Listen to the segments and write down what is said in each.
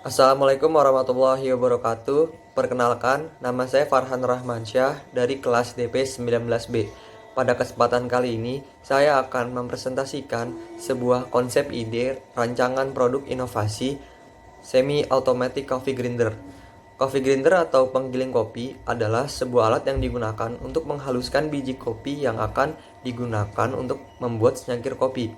Assalamualaikum warahmatullahi wabarakatuh. Perkenalkan, nama saya Farhan Rahmansyah dari kelas DP 19B. Pada kesempatan kali ini, saya akan mempresentasikan sebuah konsep ide rancangan produk inovasi semi-automatic coffee grinder. Coffee grinder atau penggiling kopi adalah sebuah alat yang digunakan untuk menghaluskan biji kopi yang akan digunakan untuk membuat secangkir kopi.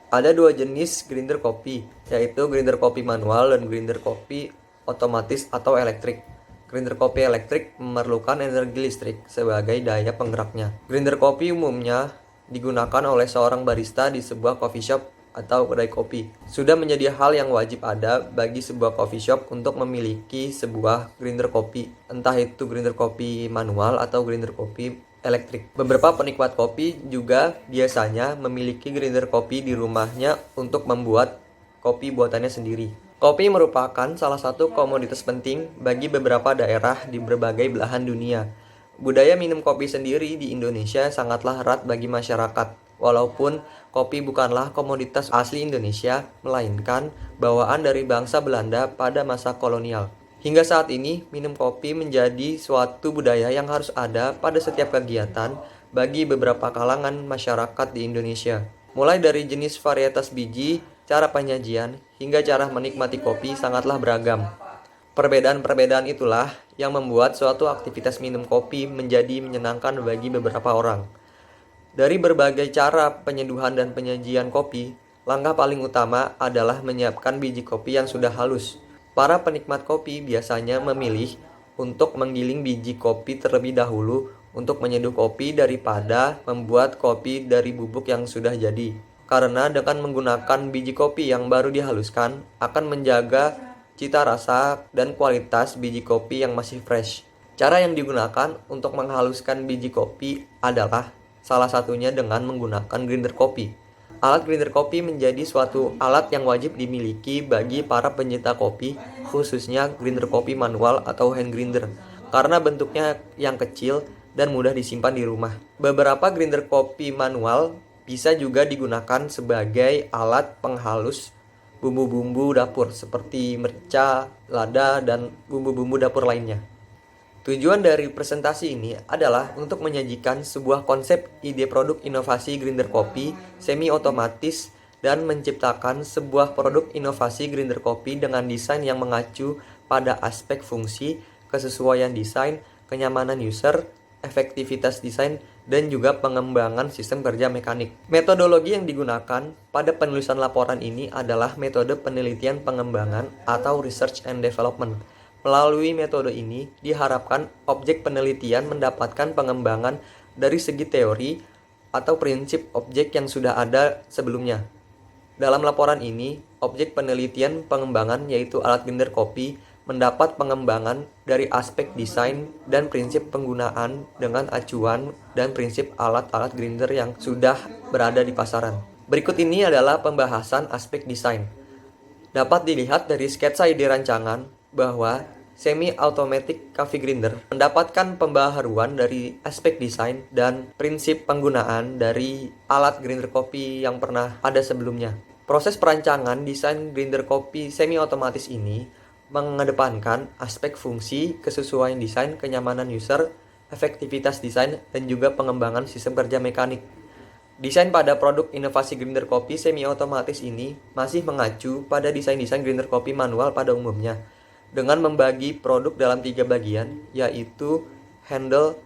Ada dua jenis grinder kopi, yaitu grinder kopi manual dan grinder kopi otomatis atau elektrik. Grinder kopi elektrik memerlukan energi listrik sebagai daya penggeraknya. Grinder kopi umumnya digunakan oleh seorang barista di sebuah coffee shop atau kedai kopi. Sudah menjadi hal yang wajib ada bagi sebuah coffee shop untuk memiliki sebuah grinder kopi, entah itu grinder kopi manual atau grinder kopi elektrik. Beberapa penikmat kopi juga biasanya memiliki grinder kopi di rumahnya untuk membuat kopi buatannya sendiri. Kopi merupakan salah satu komoditas penting bagi beberapa daerah di berbagai belahan dunia. Budaya minum kopi sendiri di Indonesia sangatlah erat bagi masyarakat. Walaupun kopi bukanlah komoditas asli Indonesia, melainkan bawaan dari bangsa Belanda pada masa kolonial. Hingga saat ini, minum kopi menjadi suatu budaya yang harus ada pada setiap kegiatan bagi beberapa kalangan masyarakat di Indonesia. Mulai dari jenis varietas biji, cara penyajian, hingga cara menikmati kopi sangatlah beragam. Perbedaan-perbedaan itulah yang membuat suatu aktivitas minum kopi menjadi menyenangkan bagi beberapa orang. Dari berbagai cara penyeduhan dan penyajian kopi, langkah paling utama adalah menyiapkan biji kopi yang sudah halus. Para penikmat kopi biasanya memilih untuk menggiling biji kopi terlebih dahulu untuk menyeduh kopi daripada membuat kopi dari bubuk yang sudah jadi. Karena dengan menggunakan biji kopi yang baru dihaluskan akan menjaga cita rasa dan kualitas biji kopi yang masih fresh. Cara yang digunakan untuk menghaluskan biji kopi adalah salah satunya dengan menggunakan grinder kopi. Alat grinder kopi menjadi suatu alat yang wajib dimiliki bagi para pencinta kopi, khususnya grinder kopi manual atau hand grinder, karena bentuknya yang kecil dan mudah disimpan di rumah. Beberapa grinder kopi manual bisa juga digunakan sebagai alat penghalus bumbu-bumbu dapur seperti merica, lada, dan bumbu-bumbu dapur lainnya. Tujuan dari presentasi ini adalah untuk menyajikan sebuah konsep ide produk inovasi grinder kopi semi-otomatis dan menciptakan sebuah produk inovasi grinder kopi dengan desain yang mengacu pada aspek fungsi, kesesuaian desain, kenyamanan user, efektivitas desain, dan juga pengembangan sistem kerja mekanik. Metodologi yang digunakan pada penulisan laporan ini adalah metode penelitian pengembangan atau research and development. Melalui metode ini, diharapkan objek penelitian mendapatkan pengembangan dari segi teori atau prinsip objek yang sudah ada sebelumnya. Dalam laporan ini, objek penelitian pengembangan yaitu alat grinder kopi mendapat pengembangan dari aspek desain dan prinsip penggunaan dengan acuan dan prinsip alat-alat grinder yang sudah berada di pasaran. Berikut ini adalah pembahasan aspek desain. Dapat dilihat dari sketsa ide rancangan bahwa semi-automatic coffee grinder mendapatkan pembaharuan dari aspek desain dan prinsip penggunaan dari alat grinder kopi yang pernah ada sebelumnya. Proses perancangan desain grinder kopi semi-otomatis ini mengedepankan aspek fungsi, kesesuaian desain, kenyamanan user, efektivitas desain, dan juga pengembangan sistem kerja mekanik. Desain pada produk inovasi grinder kopi semi-otomatis ini masih mengacu pada desain-desain grinder kopi manual pada umumnya, dengan membagi produk dalam 3 bagian, yaitu handle,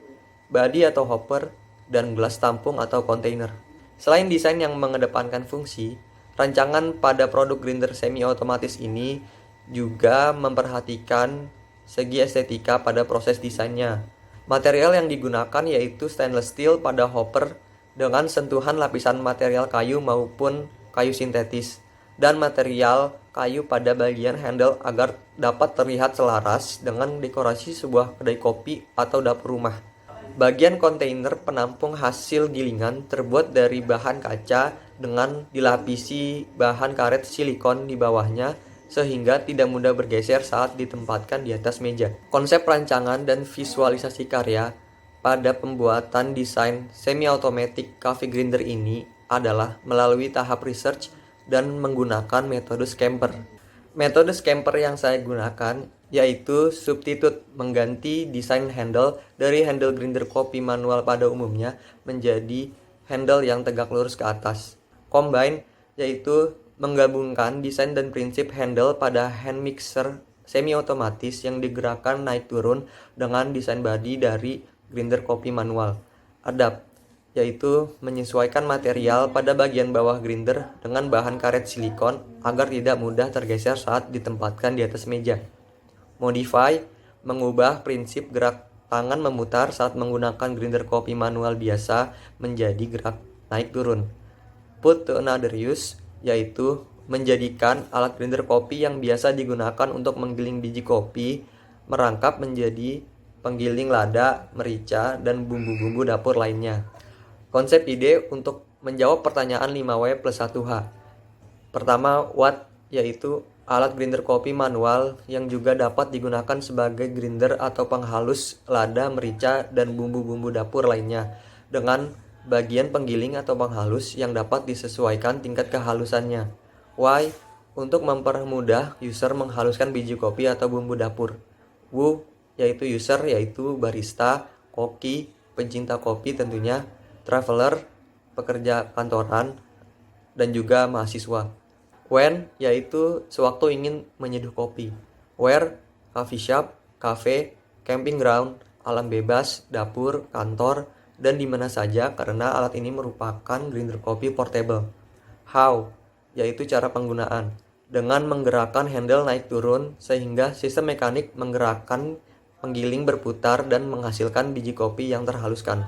body atau hopper, dan gelas tampung atau kontainer. Selain desain yang mengedepankan fungsi, rancangan pada produk grinder semi-otomatis ini juga memperhatikan segi estetika pada proses desainnya. Material yang digunakan yaitu stainless steel pada hopper dengan sentuhan lapisan material kayu maupun kayu sintetis, dan material kayu pada bagian handle agar dapat terlihat selaras dengan dekorasi sebuah kedai kopi atau dapur rumah. Bagian kontainer penampung hasil gilingan terbuat dari bahan kaca dengan dilapisi bahan karet silikon di bawahnya sehingga tidak mudah bergeser saat ditempatkan di atas meja. Konsep rancangan dan visualisasi karya pada pembuatan desain semi-automatic coffee grinder ini adalah melalui tahap research dan menggunakan metode Scamper. Metode scamper yang saya gunakan yaitu substitute, mengganti desain handle dari handle grinder kopi manual pada umumnya menjadi handle yang tegak lurus ke atas. Combine yaitu menggabungkan desain dan prinsip handle pada hand mixer semi otomatis yang digerakkan naik turun dengan desain body dari grinder kopi manual. Adapt yaitu menyesuaikan material pada bagian bawah grinder dengan bahan karet silikon agar tidak mudah tergeser saat ditempatkan di atas meja. Modify, mengubah prinsip gerak tangan memutar saat menggunakan grinder kopi manual biasa menjadi gerak naik turun. Put to another use, yaitu menjadikan alat grinder kopi yang biasa digunakan untuk menggiling biji kopi merangkap menjadi penggiling lada, merica, dan bumbu-bumbu dapur lainnya. Konsep ide untuk menjawab pertanyaan 5W plus 1H. Pertama, what, yaitu alat grinder kopi manual yang juga dapat digunakan sebagai grinder atau penghalus lada, merica, dan bumbu-bumbu dapur lainnya dengan bagian penggiling atau penghalus yang dapat disesuaikan tingkat kehalusannya. Why, untuk mempermudah user menghaluskan biji kopi atau bumbu dapur. Who, yaitu user, yaitu barista, koki, pencinta kopi tentunya, traveler, pekerja kantoran, dan juga mahasiswa. When, yaitu sewaktu ingin menyeduh kopi. Where, coffee shop, cafe, camping ground, alam bebas, dapur, kantor, dan di mana saja karena alat ini merupakan grinder kopi portable. How, yaitu cara penggunaan. Dengan menggerakkan handle naik turun sehingga sistem mekanik menggerakkan penggiling berputar dan menghasilkan biji kopi yang terhaluskan.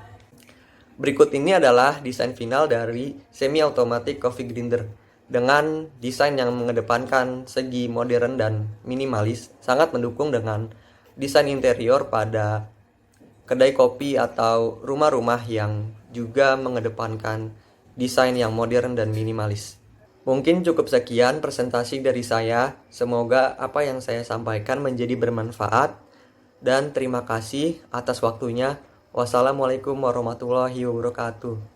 Berikut ini adalah desain final dari semi-automatic coffee grinder. Dengan desain yang mengedepankan segi modern dan minimalis, sangat mendukung dengan desain interior pada kedai kopi atau rumah-rumah yang juga mengedepankan desain yang modern dan minimalis. Mungkin cukup sekian presentasi dari saya. Semoga apa yang saya sampaikan menjadi bermanfaat dan terima kasih atas waktunya. Wassalamualaikum warahmatullahi wabarakatuh.